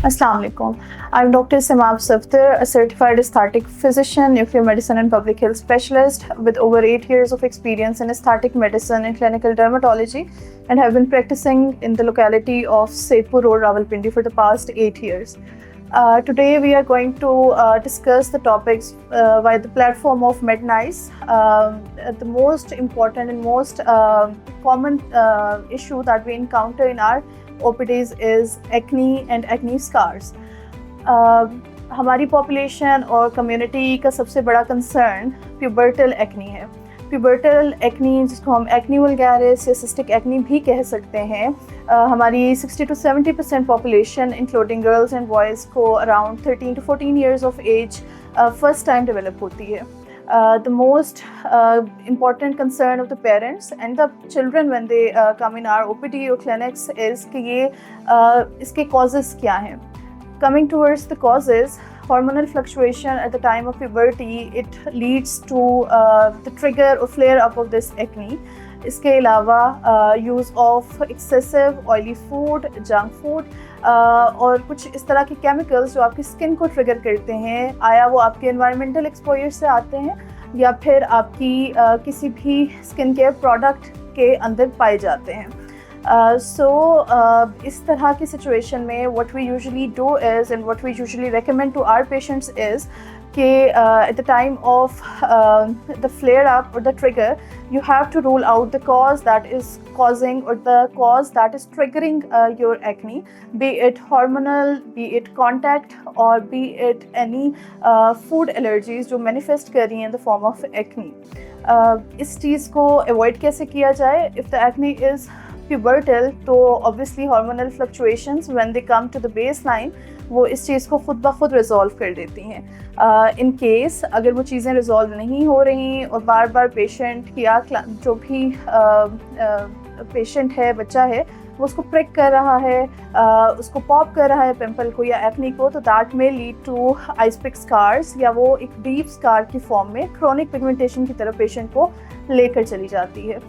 Assalamu alaikum. I'm Dr. Simab Safdar, a certified aesthetic physician, nuclear medicine and public health specialist with over 8 years of experience in aesthetic medicine and clinical dermatology, and have been practicing in the locality of Saidpur Road, Rawalpindi for the past 8 years. Today we are going to discuss the topics by the platform of MedNice. The most important and most common issue that we encounter in our OPDs is acne and acne scars. हमारी population और community का सबसे बड़ा concern pubertal acne है। Pubertal acne, जिसको हम acne vulgaris या cystic acne भी कह सकते हैं, हमारी 60 to 70% population including girls and boys को around 13 to 14 years of age first time develop होती है. The most important concern of the parents and the children when they come in our OPD or clinics is कि ये इसके causes क्या हैं. Coming towards the causes, hormonal fluctuation at the time of puberty, it leads to the trigger or flare up of this acne. इसके अलावा use of excessive oily food, junk food और कुछ इस तरह के केमिकल्स जो आपकी स्किन को ट्रिगर करते हैं, आया वो आपके एनवायरमेंटल एक्सपोजर से आते हैं या फिर आपकी किसी भी स्किन केयर प्रोडक्ट के अंदर पाए जाते हैं. इस तरह की सिचुएशन में what we usually do is and what we usually recommend to our patients is कि at the time of the flare up or the trigger, you have to rule out the cause that is causing or the cause that is triggering your acne, be it hormonal, be it contact or be it any food allergies जो manifest कर रही हैं in the form of acne. इस चीज़ को avoid कैसे किया जाए? If the acne is pubertal, तो obviously hormonal fluctuations when they come to the baseline वो इस चीज़ को खुद ब खुद रिजॉल्व कर देती हैं. इन केस अगर वो चीज़ें रिजॉल्व नहीं हो रही और बार बार पेशेंट या जो भी पेशेंट है, बच्चा है, वो उसको प्रिक कर रहा है, उसको पॉप कर रहा है पिंपल को या एक्नी को, तो दैट में लीड टू आइसपिक स्कार्स या वो एक डीप स्कार की फॉर्म में क्रोनिक पिगमेंटेशन की तरफ पेशेंट को लेकर चली जाती है.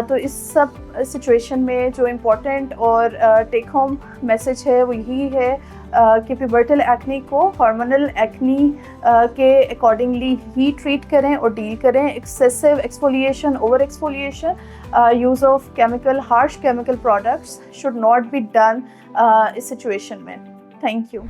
तो इस सब सिचुएशन में जो इम्पोर्टेंट और टेक होम मैसेज है वो यही है कि प्यूबर्टल एक्नी को हार्मोनल एक्नी के अकॉर्डिंगली ही ट्रीट करें और डील करें. Excessive exfoliation, over exfoliation, use of chemical, harsh chemical products should not be done इस सिचुएशन में. Thank you.